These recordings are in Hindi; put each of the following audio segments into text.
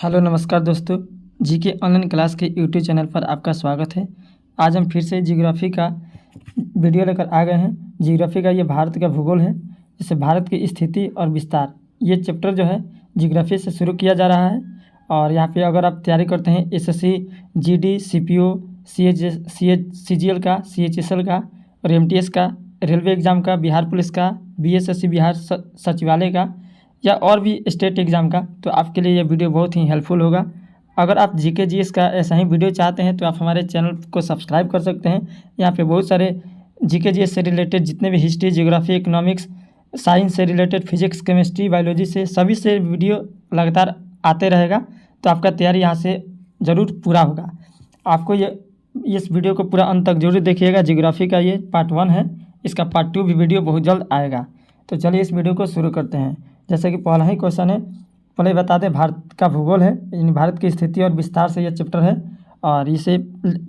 हेलो नमस्कार दोस्तों, जीके ऑनलाइन क्लास के यूट्यूब चैनल पर आपका स्वागत है। आज हम फिर से जियोग्राफी का वीडियो लेकर आ गए हैं। जियोग्राफी का ये भारत का भूगोल है, जैसे भारत की स्थिति और विस्तार। ये चैप्टर जो है जियोग्राफी से शुरू किया जा रहा है। और यहाँ पे अगर आप तैयारी करते हैं एसएससी, जीडी, सीपीओ, सीजीएल का, सीएचएसएल का और एमटीएस का, रेलवे एग्ज़ाम का, बिहार पुलिस का, बीएसएससी बिहार सचिवालय का या और भी स्टेट एग्ज़ाम का, तो आपके लिए यह वीडियो बहुत ही हेल्पफुल होगा। अगर आप जीके जीएस का ऐसा ही वीडियो चाहते हैं तो आप हमारे चैनल को सब्सक्राइब कर सकते हैं। यहाँ पे बहुत सारे जीके जीएस से रिलेटेड जितने भी हिस्ट्री, ज्योग्राफी, इकोनॉमिक्स, साइंस से रिलेटेड, फिजिक्स, केमिस्ट्री, बायोलॉजी से सभी से वीडियो लगातार आते रहेगा। तो आपका तैयारी यहाँ से ज़रूर पूरा होगा। आपको ये इस वीडियो को पूरा अंत तक जरूर देखिएगा। ज्योग्राफी का ये पार्ट 1 है, इसका पार्ट 2 भी वीडियो बहुत जल्द आएगा। तो चलिए इस वीडियो को शुरू करते हैं। जैसे कि पहला ही क्वेश्चन है, पहले बता दें भारत का भूगोल है, यानी भारत की स्थिति और विस्तार से यह चैप्टर है और इसे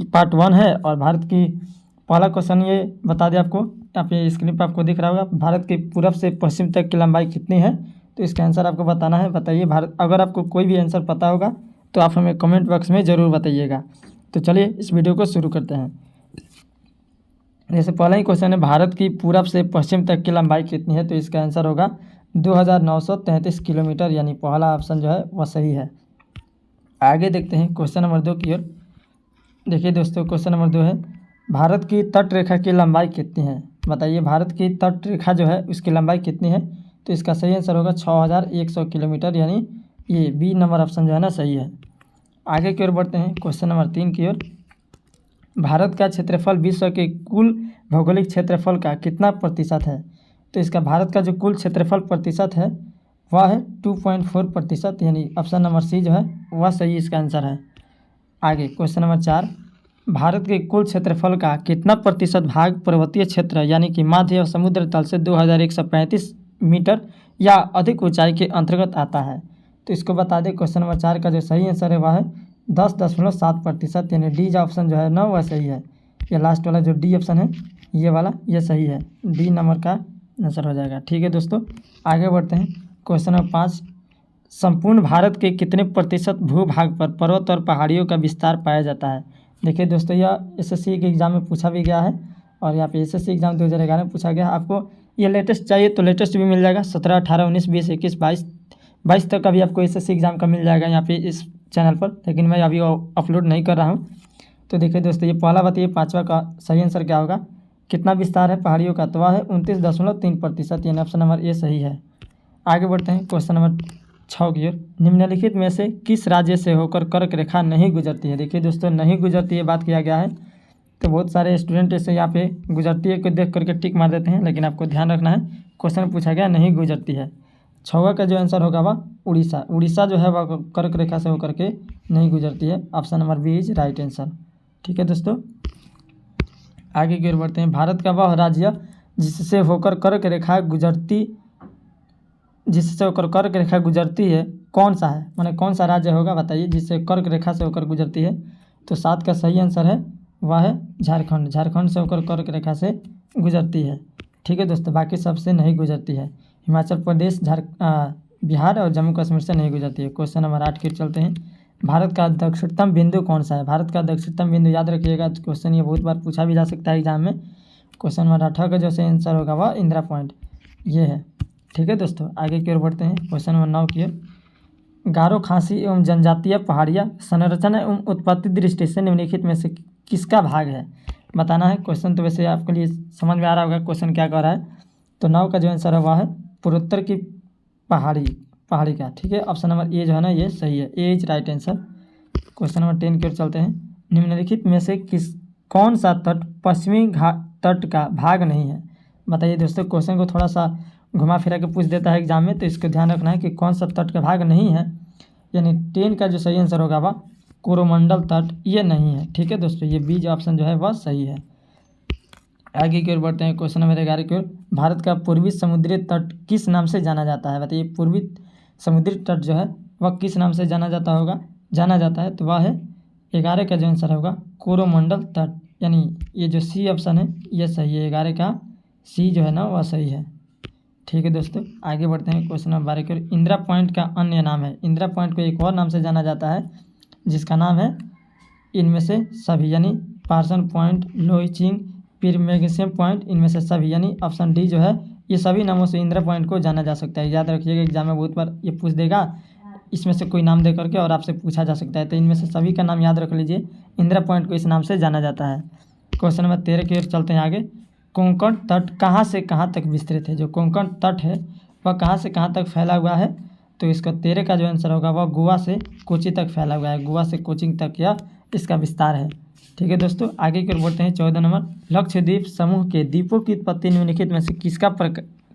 पार्ट 1 है। और भारत की पहला क्वेश्चन ये बता दें आपको, यहाँ पे स्क्रीन पर आपको दिख रहा होगा, भारत के पूरब से पश्चिम तक की लंबाई कितनी है। तो इसका आंसर आपको बताना है। बताइए भारत, अगर आपको कोई भी आंसर पता होगा तो आप हमें कमेंट बॉक्स में ज़रूर बताइएगा। तो चलिए इस वीडियो को शुरू करते हैं। जैसे पहला ही क्वेश्चन है, भारत की पूरब से पश्चिम तक की लंबाई कितनी है। तो इसका आंसर होगा 2933 किलोमीटर, यानी पहला ऑप्शन जो है वह सही है। आगे देखते हैं क्वेश्चन नंबर 2 की ओर। देखिए दोस्तों, क्वेश्चन नंबर 2 है, भारत की तट रेखा की लंबाई कितनी है। बताइए भारत की तट रेखा जो है उसकी लंबाई कितनी है। तो इसका सही आंसर होगा 6100 किलोमीटर, यानी ये बी नंबर ऑप्शन जो है ना सही है। आगे की ओर बढ़ते हैं क्वेश्चन नंबर 3 की ओर। भारत का क्षेत्रफल विश्व के कुल भौगोलिक क्षेत्रफल का कितना प्रतिशत है। तो इसका भारत का जो कुल क्षेत्रफल प्रतिशत है वह है 2.4%, यानी ऑप्शन नंबर सी जो है वह सही इसका आंसर है। आगे क्वेश्चन नंबर 4, भारत के कुल क्षेत्रफल का कितना प्रतिशत भाग पर्वतीय क्षेत्र यानी कि मध्य और समुद्र तल से 2135 मीटर या अधिक ऊंचाई के अंतर्गत आता है। तो इसको बता दें, क्वेश्चन नंबर 4 का जो सही आंसर है वह है 10.7%, यानी डी ऑप्शन जो है ना वह सही है। ये लास्ट वाला जो डी ऑप्शन है ये वाला ये सही है, डी नंबर का आंसर हो जाएगा। ठीक है दोस्तों, आगे बढ़ते हैं क्वेश्चन नंबर 5, संपूर्ण भारत के कितने प्रतिशत भूभाग पर पर्वत और पहाड़ियों का विस्तार पाया जाता है। देखिए दोस्तों, यह एसएससी के एग्ज़ाम में पूछा भी गया है और यहाँ पे एसएससी एग्ज़ाम 2011 में पूछा गया। आपको ये लेटेस्ट चाहिए तो लेटेस्ट भी मिल जाएगा, 17, 18, 19, 20, 21, 22 तक का भी आपको एसएससी एग्ज़ाम का मिल जाएगा यहाँ पे इस चैनल पर, लेकिन मैं अभी अपलोड नहीं कर रहा हूँ। तो देखिए दोस्तों, ये पहला बताइए 5वां का सही आंसर क्या होगा, कितना विस्तार है पहाड़ियों का। तो वह है 29.3%, यानी ऑप्शन नंबर ए सही है। आगे बढ़ते हैं क्वेश्चन नंबर 6 की ओर। निम्नलिखित में से किस राज्य से होकर कर्क रेखा नहीं गुजरती है। देखिए दोस्तों, नहीं गुजरती है बात किया गया है, तो बहुत सारे स्टूडेंट इसे यहाँ पे गुजरती है को देख करके टिक मार देते हैं, लेकिन आपको ध्यान रखना है क्वेश्चन पूछा गया नहीं गुजरती है। 6वां का जो आंसर होगा वह उड़ीसा। उड़ीसा जो है वह कर्क रेखा से होकर के नहीं गुजरती है, option number B is right answer. ठीक है दोस्तों, आगे की ओर बढ़ते हैं। भारत का वह राज्य जिससे होकर कर्क रेखा गुजरती है कौन सा है, माने कौन सा राज्य होगा बताइए जिससे कर्क रेखा से होकर गुजरती है। तो 7 का सही आंसर है वह है झारखंड। झारखंड से होकर कर्क रेखा से गुजरती है। ठीक है दोस्तों, बाकी सबसे नहीं गुजरती है। हिमाचल प्रदेश, बिहार और जम्मू कश्मीर से नहीं गुजरती है। क्वेश्चन नंबर 8 की ओर चलते हैं। भारत का दक्षिणतम बिंदु कौन सा है। भारत का दक्षिणतम बिंदु याद रखिएगा, क्वेश्चन ये बहुत बार पूछा भी जा सकता है एग्जाम में। क्वेश्चन नंबर 18 का जो सही आंसर होगा वह इंदिरा पॉइंट ये है। ठीक है दोस्तों, आगे की ओर बढ़ते हैं क्वेश्चन नंबर 9 की ओर। गारो, खासी एवं जनजातीय पहाड़ियाँ संरचना एवं उत्पत्ति दृष्टि से निम्नलिखित में से किसका भाग है बताना है। क्वेश्चन तो वैसे आपके लिए समझ में आ रहा होगा क्वेश्चन क्या कह रहा है। तो 9 का जो आंसर है वह है पूर्वोत्तर की पहाड़ी का। ठीक है, ऑप्शन नंबर ए जो है ना ये सही है, A is right answer. Question number 10 की ओर चलते हैं। निम्नलिखित में से कौन सा तट पश्चिमी तट का भाग नहीं है। बताइए दोस्तों, क्वेश्चन को थोड़ा सा घुमा फिरा के पूछ देता है एग्जाम में, तो इसको ध्यान रखना है कि कौन सा तट का भाग नहीं है। यानी 10 का जो सही आंसर होगा वह कोरोमंडल तट ये नहीं है। ठीक है दोस्तों, ये बी ऑप्शन जो है वह सही है। आगे की ओर बढ़ते हैं क्वेश्चन नंबर 11 की ओर। भारत का पूर्वी समुद्री तट किस नाम से जाना जाता है। बताइए पूर्वी समुद्री तट जो है वह किस नाम से जाना जाता है। तो वह है 11 का जो आंसर होगा कोरोमंडल तट, यानी ये जो सी ऑप्शन है ये सही है। 11 का सी जो है ना वह सही है। ठीक है दोस्तों, आगे बढ़ते हैं क्वेश्चन नंबर 12 की ओर। इंदिरा पॉइंट का अन्य नाम है। इंदिरा पॉइंट को एक और नाम से जाना जाता है जिसका नाम है इनमें से सभी, यानी पार्सन पॉइंट, लोईचिंग, फिर मैग्नीशियम पॉइंट, इनमें से सभी, यानी ऑप्शन डी जो है ये सभी नामों से इंदिरा पॉइंट को जाना जा सकता है। याद रखिएगा, एग्जाम में बहुत बार ये पूछ देगा इसमें से कोई नाम दे करके और आपसे पूछा जा सकता है, तो इनमें से सभी का नाम याद रख लीजिए। इंदिरा पॉइंट को इस नाम से जाना जाता है। क्वेश्चन नंबर 13 की ओर चलते हैं आगे। कोंकण तट कहाँ से कहाँ तक विस्तृत है? जो कोंकण तट है वह कहाँ से कहाँ तक फैला हुआ है? तो इसका 13 का जो आंसर होगा वह गोवा से कोची तक फैला हुआ है। गोवा से कोचिंग तक यह इसका विस्तार है। ठीक है दोस्तों, आगे की ओर बढ़ते हैं। 14 नंबर, लक्षद्वीप समूह के द्वीपों की उत्पत्ति निम्नलिखित में से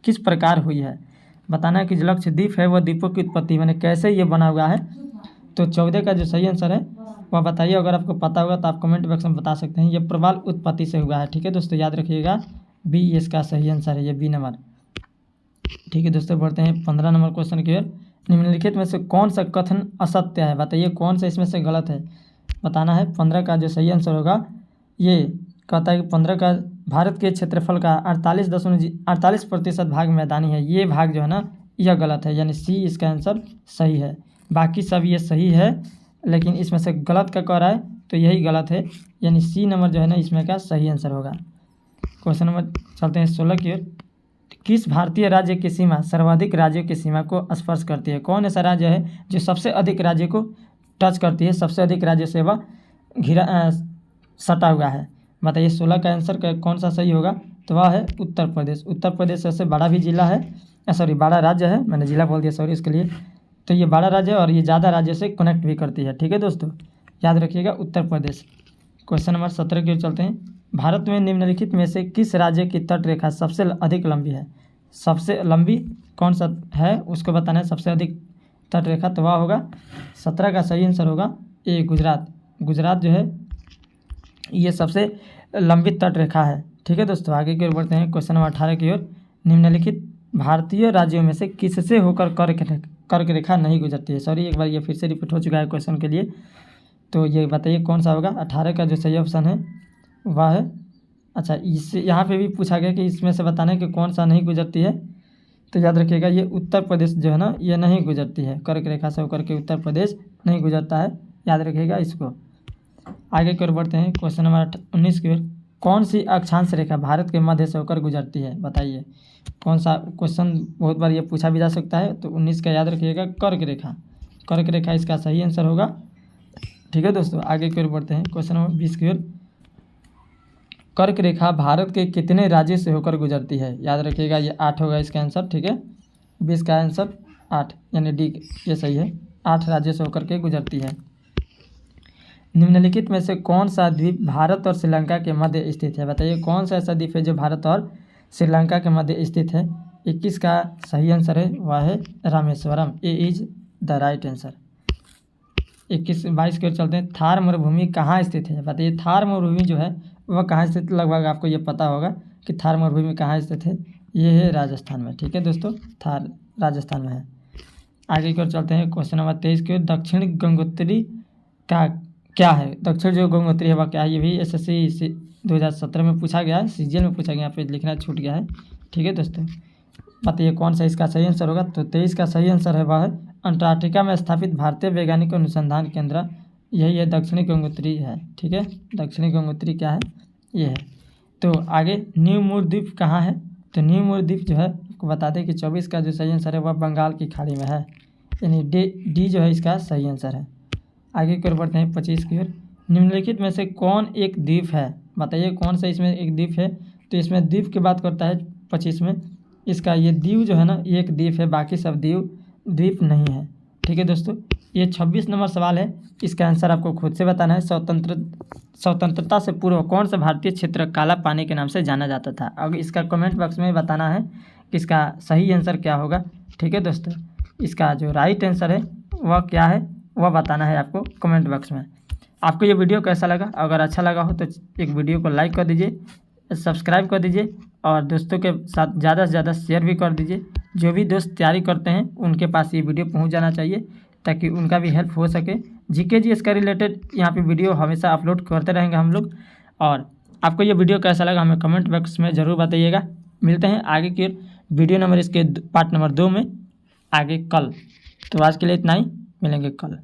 किस प्रकार हुई है? बताना है कि जो लक्षद्वीप है वह द्वीपों की उत्पत्ति मैंने कैसे ये बना हुआ है। तो 14 का जो सही आंसर है वह बताइए। अगर आपको पता होगा तो आप कमेंट बॉक्स में बता सकते हैं। ये प्रबल उत्पत्ति से हुआ है। ठीक है दोस्तों, याद रखिएगा बी इसका सही आंसर है, ये बी नंबर। ठीक है दोस्तों, बढ़ते हैं 15 नंबर क्वेश्चन की ओर। निम्नलिखित में से कौन सा कथन असत्य है? बताइए कौन सा इसमें से गलत है, बताना है। 15 का जो सही आंसर होगा ये कहता है कि 15 का भारत के क्षेत्रफल का 48% भाग मैदानी है। ये भाग जो है ना यह गलत है, यानी सी इसका आंसर सही है। बाकी सब ये सही है, लेकिन इसमें से गलत का कह रहा है तो यही गलत है, यानी सी नंबर जो है ना इसमें का सही आंसर होगा। क्वेश्चन नंबर चलते हैं 16 की ओर। किस भारतीय राज्य की सीमा सर्वाधिक राज्यों की सीमा को स्पर्श करती है? कौन ऐसा राज्य है जो सबसे अधिक राज्यों को टच करती है, सबसे अधिक राज्यों से वह सटा हुआ है? बताइए 16 का आंसर कौन सा सही होगा? तो वह है उत्तर प्रदेश। उत्तर प्रदेश सबसे बड़ा भी जिला है, बड़ा राज्य है, मैंने जिला बोल दिया सॉरी इसके लिए। तो ये बड़ा राज्य है और ये ज़्यादा राज्य से कनेक्ट भी करती है। ठीक है दोस्तों, याद रखिएगा उत्तर प्रदेश। क्वेश्चन नंबर 17 की ओर चलते हैं। भारत में निम्नलिखित में से किस राज्य की तट रेखा सबसे अधिक लंबी है? सबसे लंबी कौन सा है उसको बताना है, सबसे अधिक तट रेखा। तो वह होगा 17 का सही आंसर होगा ए गुजरात। गुजरात जो है ये सबसे लंबी तट रेखा है। ठीक है दोस्तों, आगे की ओर बढ़ते हैं। क्वेश्चन नंबर 18 की ओर। निम्नलिखित भारतीय राज्यों में से किससे होकर कर्क रेखा नहीं गुजरती है? सॉरी, एक बार ये फिर से रिपीट हो चुका है क्वेश्चन के लिए। तो ये बताइए कौन सा होगा? 18 का जो सही ऑप्शन है वह है, अच्छा इससे यहाँ पे भी पूछा गया कि इसमें से बताना है कि कौन सा नहीं गुजरती है। तो याद रखिएगा ये उत्तर प्रदेश जो है ना ये नहीं गुजरती है, कर्क रेखा से होकर के उत्तर प्रदेश नहीं गुजरता है, याद रखिएगा इसको। आगे की ओर बढ़ते हैं। क्वेश्चन नंबर 19 की ओर। कौन सी अक्षांश रेखा भारत के मध्य से होकर गुजरती है? बताइए कौन सा। क्वेश्चन बहुत बार ये पूछा भी जा सकता है। तो 19 का याद रखिएगा कर्क रेखा। कर्क रेखा इसका सही आंसर होगा। ठीक है दोस्तों, आगे की ओर बढ़ते हैं। क्वेश्चन नंबर 20 की ओर। कर्क रेखा भारत के कितने राज्यों से होकर गुजरती है? याद रखिएगा ये 8 होगा इसका आंसर। ठीक है, 20 का आंसर 8 यानी डी ये सही है, 8 राज्यों से होकर के गुजरती है। निम्नलिखित में से कौन सा द्वीप भारत और श्रीलंका के मध्य स्थित है? बताइए कौन सा ऐसा द्वीप है जो भारत और श्रीलंका के मध्य स्थित है? 21 का सही आंसर है वह है रामेश्वरम। ए इज द राइट आंसर। 22 की ओर चलते हैं। थार मरुभूमि कहाँ स्थित है? बताइए थार मरुभूमि जो है वह कहाँ स्थित, लगभग आपको ये पता होगा कि थार मरुभूमि कहाँ स्थित है। ये है राजस्थान में। ठीक है दोस्तों, थार राजस्थान में है। आगे की ओर चलते हैं। क्वेश्चन नंबर 23 की ओर। दक्षिण गंगोत्री का क्या है? दक्षिण जो गंगोत्री है वह क्या है? ये भी SSC 2017 में पूछा गया है, CGL में पूछा गया, यहाँ पे लिखना छूट गया है। ठीक है दोस्तों, बताइए कौन सा इसका सही आंसर होगा? तो 23 का सही आंसर है वह है अंटार्कटिका में स्थापित भारतीय वैज्ञानिक अनुसंधान केंद्र, यही है दक्षिणी गंगोत्री है। ठीक है, दक्षिणी गंगोत्री क्या है? ये है। तो आगे न्यू मूर द्वीप कहाँ है? तो न्यू मूर द्वीप जो है आपको बता दें कि 24 का जो सही आंसर है वह बंगाल की खाड़ी में है, यानी डी जो है इसका सही आंसर है। आगे की ओर बढ़ते हैं 25 की ओर। निम्नलिखित में से कौन एक द्वीप है? बताइए कौन सा इसमें एक द्वीप है? तो इसमें द्वीप की बात करता है 25 में। इसका ये दीव जो है ना ये एक द्वीप है, बाकी सब द्वीप नहीं है। ठीक है दोस्तों, ये 26 नंबर सवाल है, इसका आंसर आपको खुद से बताना है। स्वतंत्रता से पूर्व कौन सा भारतीय क्षेत्र काला पानी के नाम से जाना जाता था? अब इसका कमेंट बॉक्स में बताना है कि इसका सही आंसर क्या होगा। ठीक है दोस्तों, इसका जो राइट आंसर है वह क्या है वह बताना है आपको कमेंट बॉक्स में। आपको ये वीडियो कैसा लगा? अगर अच्छा लगा हो तो एक वीडियो को लाइक कर दीजिए, सब्सक्राइब कर दीजिए और दोस्तों के साथ ज़्यादा से ज़्यादा शेयर भी कर दीजिए। जो भी दोस्त तैयारी करते हैं उनके पास ये वीडियो पहुंच जाना चाहिए ताकि उनका भी हेल्प हो सके। GK GS का रिलेटेड यहाँ पे वीडियो हमेशा अपलोड करते रहेंगे हम लोग। और आपको ये वीडियो कैसा लगा हमें कमेंट बॉक्स में ज़रूर बताइएगा। मिलते हैं आगे की वीडियो नंबर इसके पार्ट नंबर 2 में आगे कल। तो आज के लिए इतना ही, मिलेंगे कल।